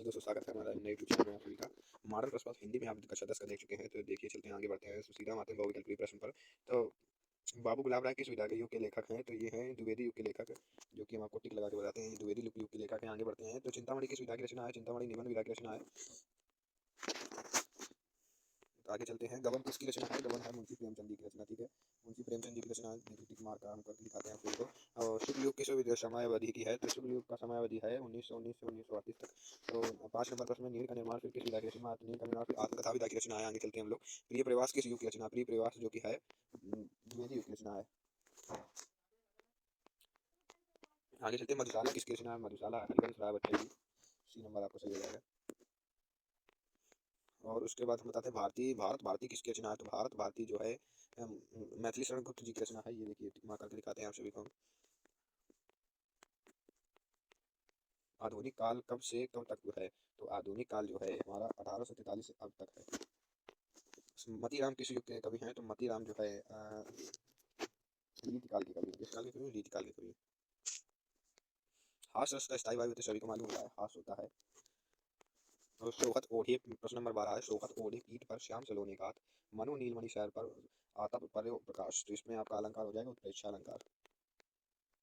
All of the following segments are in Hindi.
दोस्तों, स्वागत है हमारा नए यूट्यूब चैनल में आप सभी का। मॉडल प्रश्न पत्र हिंदी में आप कक्षा 10 का देख चुके हैं, तो देखिए चलते हैं आगे बढ़ते हैं। तो सीधा हम आते हैं बहुविकल्पी प्रश्न पर। तो बाबू गुलाब राय किस विधा के युग के लेखक हैं? तो ये हैं द्विवेदी युग के लेखक, जो कि हम आपको टिक लगा के बताते हैं। ये द्विवेदी युग के लेखक हैं। आगे बढ़ते हैं। तो चिंतामणि किस विधा की रचना है? चिंतामणि निबंध विधा की रचना है। तो आगे चलते हैं। गबन किसकी रचना है? गबन है मुंशी प्रेमचंद जी की रचना। ठीक है, मुंशी प्रेमचंद जी की रचना टिक मार का हम करके दिखाते हैं आपको। और शुक्ल युग किस समय अवधि की है? तो शुक्ल युग का समय अवधि है 1919 से 1938 तक। तो 5 नंबर प्रश्न में नील का निर्माण फिर किस विधा की रचना? नील का निर्माण फिर आत्मकथा विधा की रचना है। आगे चलते हैं हम लोग। प्रिय प्रवास किस युग की रचना? प्रिय प्रवास जो कि है द्विवेदी युग की रचना है। आगे चलते हैं। मधुशाला किसकी रचना है? मधुशाला हरिवंश राय बच्चन जी। सी नंबर आपको सही हो जाएगा। और उसके बाद हम बताते हैं भारत भारती किसकी रचना है? तो भारत भारती जो है मैथिली शरण गुप्त जी की रचना है। ये देखिए टिक मार करके दिखाते हैं आप सभी को। आधुनिक काल कब से कब तक है? तो आधुनिक काल जो है हमारा 1843 से अब तक है। मतीराम किस युग के कवि हैं? तो मतीराम जो है रीति काल के कवि। किस काल के कवि? रीति काल के कवि। हास रस का स्थायी वायु होते सभी को मालूम होता है, हास होता है। और शोहत ओढ़े प्रश्न नंबर 12 है। शोहत ओढ़े पीठ पर श्याम सलोने घात, मनो नीलमणि शहर पर आतप पर प्रकाश। तो इसमें आपका अलंकार हो जाएगा उत्प्रेक्षा अलंकार।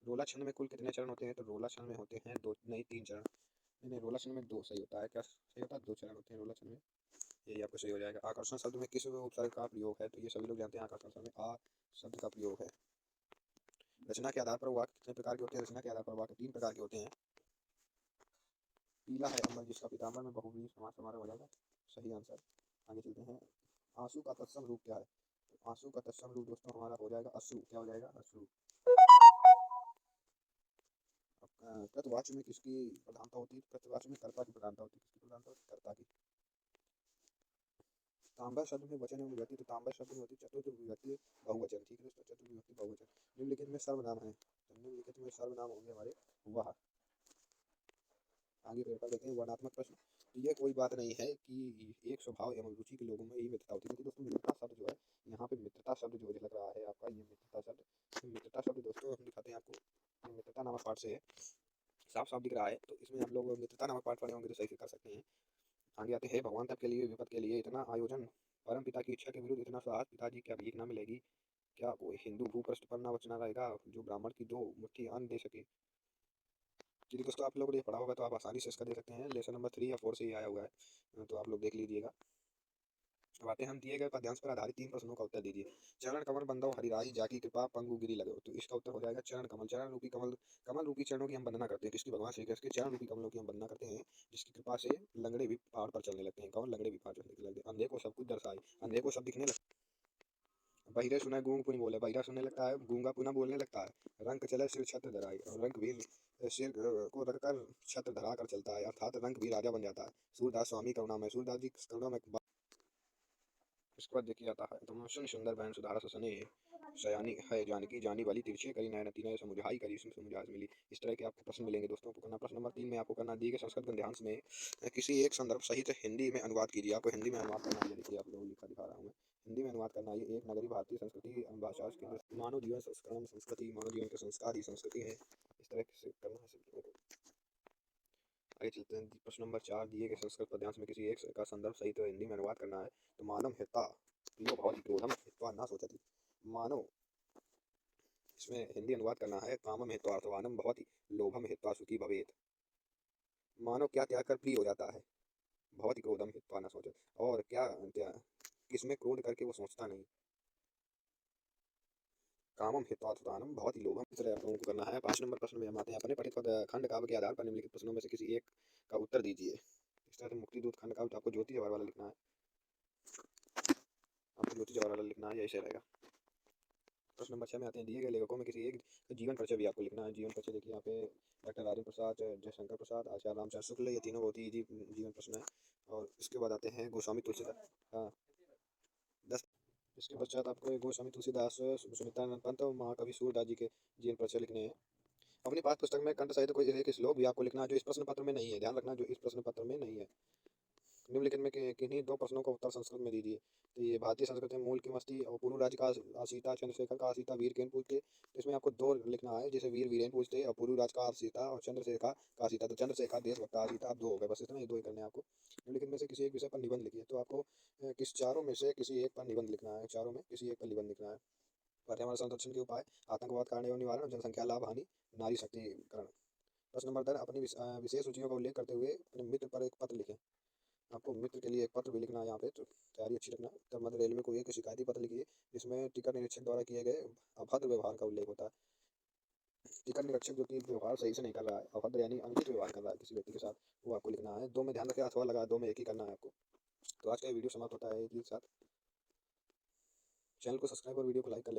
रोला छंद में कुल कितने चरण होते हैं? तो रोला छंद में होते हैं दो, नहीं 3 चरण। नहीं, रोला छंद में 2 सही होता है। क्या सही होता है? 2 चरण होते हैं रोला छंद में। यही आपको सही हो जाएगा। आकर्षण शब्द में किस उपसर्ग का प्रयोग है? तो ये सभी लोग जानते हैं आकर्षण शब्द में आ शब्द का प्रयोग है। रचना के आधार पर वाक्य कितने प्रकार के होते हैं? रचना के आधार पर वाक्य 3 प्रकार के होते हैं। पीला है अम्बर जिसका पीताम्बर में बहुव्रीहि समास समारोह हो जाएगा सही आंसर। आगे चलते हैं। आंसू का तत्सम रूप क्या है? तो आंसू का तत्सम रूप दोस्तों हमारा हो जाएगा अश्रु। क्या हो जाएगा? अश्रु। कृतवाच्य में किसकी प्रधानता होती है? कृतवाच्य में कर्ता की प्रधानता होती है। किसकी प्रधानता होती है? कर्ता की। तांबा शब्द में वचन एवं विभक्ति। तो तांबा शब्द में होती है चतुर्थ विभक्ति बहुवचन। ठीक है दोस्तों, चतुर्थ विभक्ति बहुवचन। निम्नलिखित में सर्वनाम है। तो निम्नलिखित में सर्वनाम होंगे हमारे वह। आगे पेपर देखें। वर्णात्मक प्रश्न। तो ये कोई बात नहीं है कि एक स्वभाव एवं रुचि के लोगों में ही मित्रता होती है। क्योंकि दोस्तों मित्रता शब्द जो है यहाँ पे मित्रता शब्द जो लग रहा है आपका, ये मित्रता शब्द। तो मित्रता शब्द दोस्तों हम दिखाते हैं आपको। ये मित्रता नामक पाठ से है, साफ साफ दिख रहा है। तो इसमें आप लोग मित्रता नामक पाठ पढ़े होंगे तो सही से कर सकते हैं। आगे आते हैं। भगवान तब के लिए विपद के लिए इतना आयोजन, परम पिता की इच्छा के विरुद्ध इतना साहस, पिताजी क्या भीख न मिलेगी? क्या कोई हिंदू भूपृष्ठ पर न बचना रहेगा जो ब्राह्मण की 2 मुट्ठी अन्न दे सके? यदि दोस्तों आप लोगों ने पढ़ा होगा तो आप आसानी से इसका दे सकते हैं। लेसन नंबर 3 या 4 से ही आया हुआ है, तो आप लोग देख लीजिएगा। अब आते हैं हम दिए गए पद्यांश पर आधारित 3 प्रश्नों का उत्तर दीजिए। चरण कमल बंदो हरिराई जाकी कृपा पंगु गिरी लगो। तो इसका उत्तर हो जाएगा चरण कमल। चरण रूपी कमल, कमल रूपी चरणों की हम वंदना करते हैं। किसकी? भगवान श्री कृष्ण के चरण रूपी कमलों की हम वंदना करते हैं, जिसकी कृपा से लंगड़े भी पहाड़ पर चलने लगते हैं। कौन? लंगड़े भी पहाड़ चलने लगते हैं। अंधे को सब कुछ दर्शाए, अंधे को सब दिखने लगता है। बहिरे सुना गूंग पुनि बोले। बहिरा सुनने लगता है, गूंगा पुनः बोलने लगता है। रंग चले सिर छत्र धराई। और रंग भी सिर को रखकर छत्र धरा कर चलता है, अर्थात रंग भी राजा बन जाता है। सूरदास स्वामी करुणा में। सूरदास जी करुणा में। इसके बाद देखिए आता है। तुम सुन सुंदर बहन सुधारा ससने, सयानी है जानकी जानी वाली, तिरछे करी नयन तीनय समुझाई करी समुझास मिली। इस तरह के आपको प्रश्न मिलेंगे दोस्तों। आपको करना प्रश्न नंबर 3 में आपको करना दिए गए संस्कृत गद्यांश में किसी एक संदर्भ सहित हिंदी में अनुवाद कीजिए। आपको हिंदी में अनुवाद करना है। देखिए आप लोग लिखा दिखा रहा हूँ मैं। हिंदी में अनुवाद करना है। एक नगरी भारतीय संस्कृति भाषा केंद्र मानव जीवन संस्करण संस्कृति, मानव जीवन के संस्कार ही संस्कृति है। इस तरह से करना है सभी लोगों को। आगे चलते हैं। प्रश्न नंबर 4 दिए गए संस्कृत पद्यांश में किसी एक का संदर्भ सहित हिंदी में अनुवाद करना है। तो मानव हिता प्रियो भवति क्रोधम हित्वा न सोचति। मानव, इसमें हिंदी अनुवाद करना है। कामम हित्वा अर्थवानम भवति लोभम हित्वा सुखी भवेत। मानव क्या त्याग कर प्रिय हो जाता है? भवति क्रोधम हित्वा न सोचति। और क्या किसमें क्रोध करके वो सोचता नहीं? कामम हित्वा अर्थवानम भवति लोभम। इस तरह आप लोगों को करना है। 5 नंबर प्रश्न में हम आते हैं। अपने पठित खंड काव्य के आधार पर निम्नलिखित प्रश्नों में से किसी एक का उत्तर दीजिए। इस तरह से मुक्ति दूत खंड काव्य आपको ज्योति जवाहर वाला लिखना है। आपको ज्योति जवाहर वाला लिखना है, ऐसे रहेगा। प्रश्न नंबर 6 में आते हैं। दिए गए लेखकों में किसी एक जीवन परिचय भी आपको लिखना है। जीवन परिचय देखिए यहाँ पे डॉक्टर राजेंद्र प्रसाद, जयशंकर प्रसाद, आचार्य रामचंद्र शुक्ल, ये तीनों बहुत ही इजी जीवन प्रश्न है। और इसके बाद आते हैं गोस्वामी तुलसीदास। हाँ 10। इसके पश्चात आपको गोस्वामी तुलसीदास, सुमित्रानंद पंत और महाकवि सूरदास जी के जीवन परिचय लिखने हैं। अपनी पाठ्य पुस्तक में कंठ सहित कोई एक श्लोक भी आपको लिखना है जो इस प्रश्न पत्र में नहीं है। ध्यान रखना, जो इस प्रश्न पत्र में नहीं है। निम्नलिखित में किन्हीं दो प्रश्नों का उत्तर संस्कृत में दीजिए। तो ये भारतीय संस्कृति में मूल की मस्ती और पूर्व राज्य का आसीता चंद्रशेखर का आसीता वीर केन पूछते। तो इसमें आपको दो लिखना है, जैसे वीर वीरेन पूछते और पूर्व राज्य का आसीता और चंद्रशेखर का आसीता। तो चंद्रशेखर देशभक्त आसीता, आप दो हो गए, बस इतना ही दो ही करने हैं आपको। निम्नलिखित में से किसी एक विषय पर निबंध लिखिए। तो आपको किस चारों में से किसी एक पर निबंध लिखना है, चारों में किसी एक पर निबंध लिखना है। पर्यावरण संरक्षण के उपाय, आतंकवाद कारण एवं निवारण, जनसंख्या लाभ हानि, नारी शक्तिकरण। प्रश्न नंबर 10, अपनी विशेष रुचियों का उल्लेख करते हुए अपने मित्र पर एक पत्र लिखें। आपको मित्र के लिए एक पत्र भी लिखना है यहाँ पे, तो तैयारी अच्छी रखना। उत्तर मध्य रेलवे को एक शिकायती पत्र लिखिए जिसमें टिकट निरीक्षक द्वारा किए गए अभद्र व्यवहार का उल्लेख होता है। टिकट निरीक्षक जो कि व्यवहार सही से नहीं कर रहा है, अभद्र यानी अनुचित व्यवहार कर रहा है किसी व्यक्ति के साथ, वो आपको लिखना है। दो में ध्यान रखें, अथवा लगा, दो में एक ही करना है आपको। तो आज का ये वीडियो समाप्त होता है एक ही साथ। चैनल को सब्सक्राइब और वीडियो को लाइक कर लें।